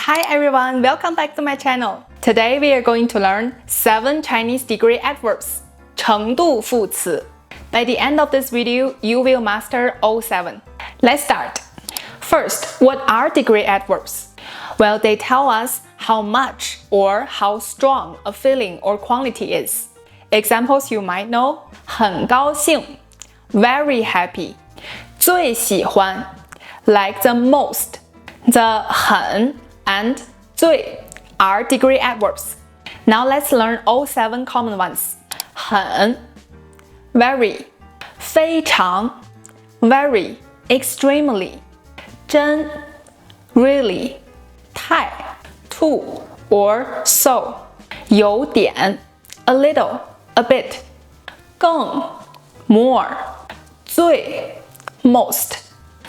Hi everyone, welcome back to my channel. Today we are going to learn 7 Chinese degree adverbs, 程度副词. By the end of this video, you will master all 7. Let's start. First, what are degree adverbs? Well, they tell us how much or how strong a feeling or quality is. Examples you might know: 很高兴 very happy, 最喜欢 like the most. The 很 and 最 are degree adverbs. Now let's learn all 7 common ones. 很 very, 非常 very, extremely, 真 really, 太 too or so, 有点 a little, a bit, 更 more, 最 most.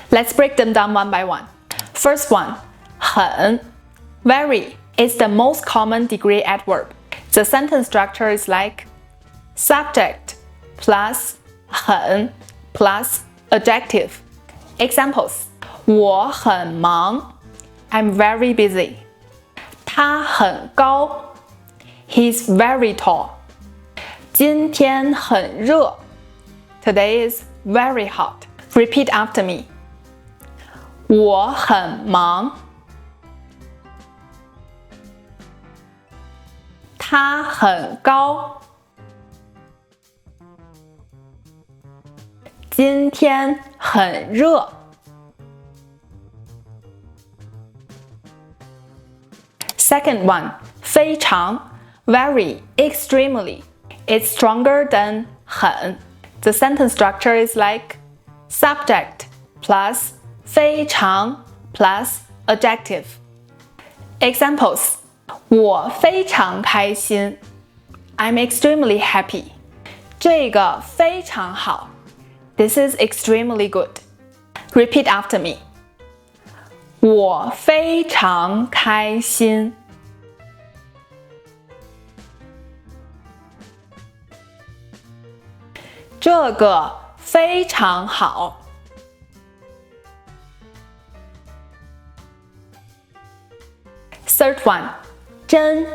Let's break them down one by one. First one, 很 very is the most common degree adverb. The sentence structure is like subject plus 很 plus adjective. Examples: 我很忙 I'm very busy. 他很高 He's very tall. 今天很热 Today is very hot. Repeat after me. 我很忙，他很高，今天很热。Second one, 非常 very, extremely. It's stronger than 很. The sentence structure is like subject plus 非常 plus adjective. Examples: 我非常开心 I'm extremely happy. 这个非常好 This is extremely good. Repeat after me. 我非常开心。这个非常好。Third one, 真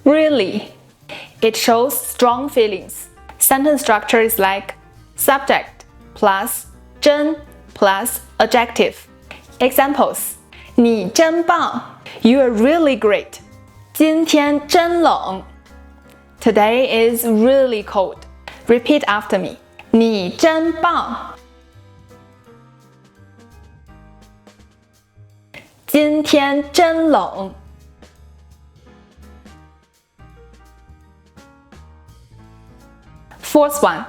really. It shows strong feelings. Sentence structure is like subject plus 真 plus adjective. Examples: 你真棒 You are really great. 今天真冷 Today is really cold. Repeat after me. 你真棒。今天真冷。Fourth one,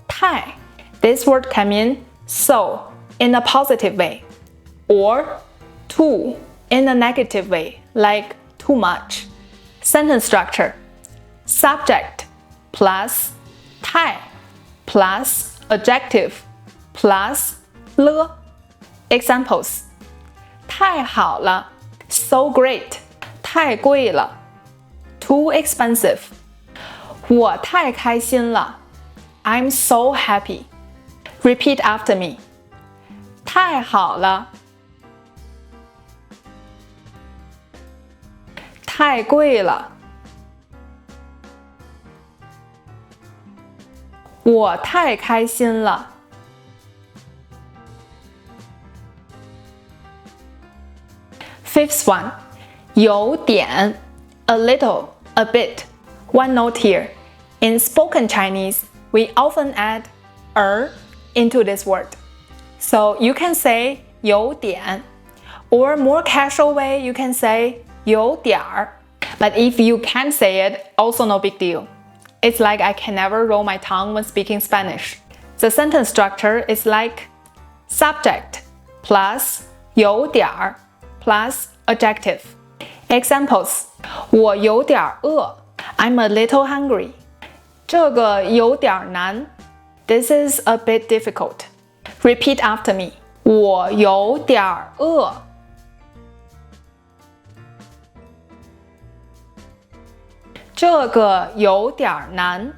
太 This word can mean so in a positive way, or too in a negative way, like too much. Sentence structure: subject plus 太 plus adjective plus 了。Examples: 太好了 So great. 太贵了 Too expensive. 我太开心了I'm so happy. Repeat after me. 太好了。太贵了。我太开心了。Fifth one, 有点 a little, a bit. One note here. In spoken Chinese, we often add into this word. So you can say 有点, or more casual way, you can say 有点儿. But if you can't say it, also no big deal. It's like I can never roll my tongue when speaking Spanish. The sentence structure is like subject plus 有点儿 plus adjective. Examples: 我有点饿 I'm a little hungry. 这个有点难 This is a bit difficult. Repeat after me. 我有点饿。这个有点难。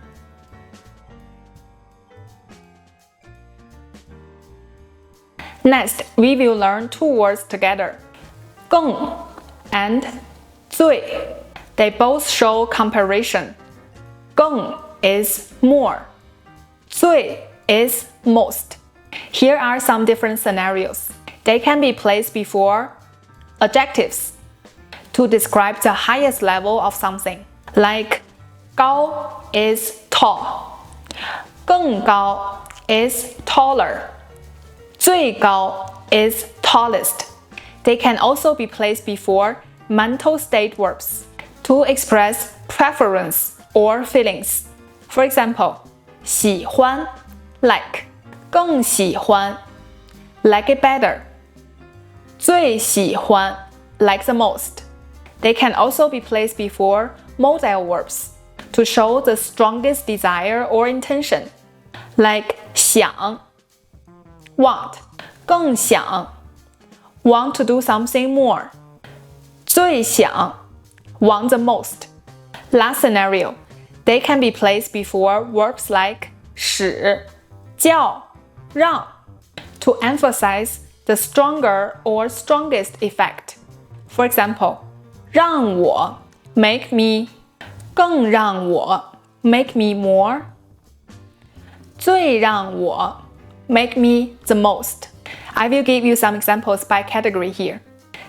Next, we will learn two words together. 更 and 最 they both show comparison. 更 is more. 最 is most. Here are some different scenarios. They can be placed before adjectives to describe the highest level of something. Like 高 is tall. 更高 is taller. 最高 is tallest. They can also be placed before mental state verbs to express preference or feelings. For example, 喜欢 like, 更喜欢 like it better, 最喜欢 like the most. They can also be placed before modal verbs to show the strongest desire or intention. Like 想 want, 更想 want to do something more, 最想 want the most. Last scenario, they can be placed before verbs like 使 叫 让 to emphasize the stronger or strongest effect. For example, 让我 make me, 更让我 make me more, 最让我 make me the most. I will give you some examples by category here.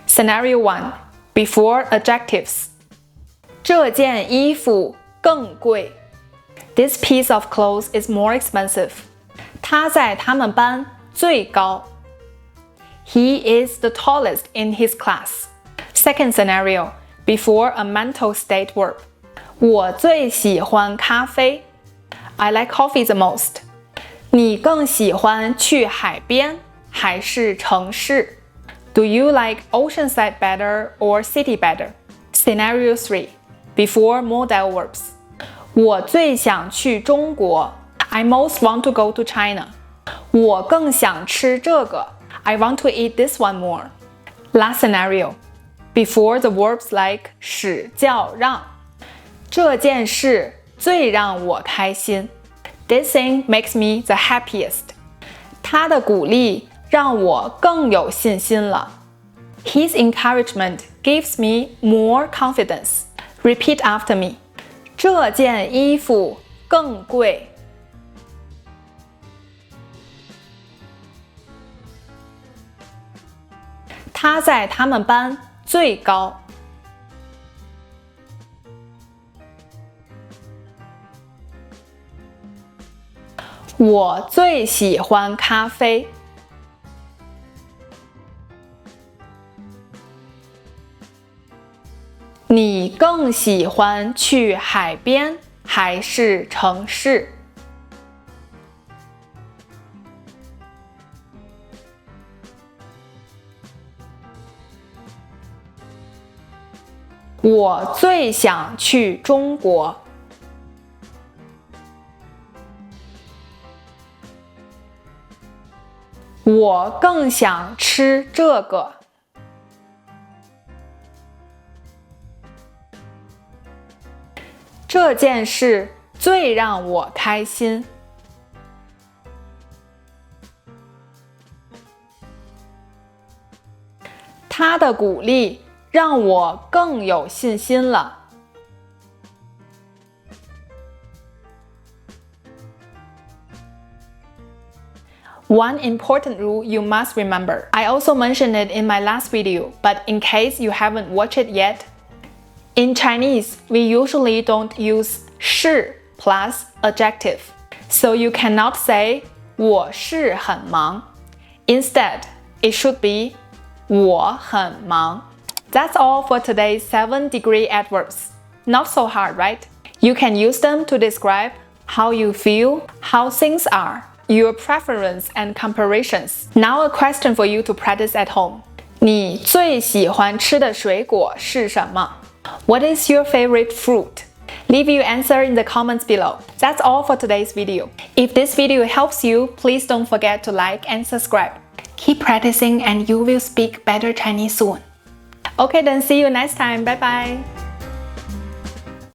Scenario 1. Before adjectives. 这件衣服更贵. This piece of clothes is more expensive. 他在他们班最高. He is the tallest in his class. Second scenario. Before a mental state verb. 我最喜欢咖啡. I like coffee the most. 你更喜欢去海边还是城市? Do you like oceanside better or city better? Scenario 3. Before modal verbs. 我最想去中国. I most want to go to China. 我更想吃这个. I want to eat this one more. Last scenario. Before the verbs like 使叫让. 这件事最让我开心. This thing makes me the happiest. 他的鼓励让我更有信心了. His encouragement gives me more confidence. Repeat after me. 这件衣服更贵. 他在他们班最高. 我最喜欢咖啡. 你更喜欢去海边还是城市? 我最想去中国. 我更想吃这个. 这件事最让我开心. 他的鼓励让我更有信心了. One important rule you must remember. I also mentioned it in my last video, but in case you haven't watched it yet, in Chinese, we usually don't use 是 plus adjective. So you cannot say 我是很忙. Instead, it should be 我很忙. That's all for today's 7 degree adverbs. Not so hard, right? You can use them to describe how you feel, how things are, your preference and comparisons. Now a question for you to practice at home. 你最喜欢吃的水果是什么? What is your favorite fruit? Leave your answer in the comments below. That's all for today's video. If this video helps you, please don't forget to like and subscribe. Keep practicing and you will speak better Chinese soon. Okay, then see you next time. Bye bye.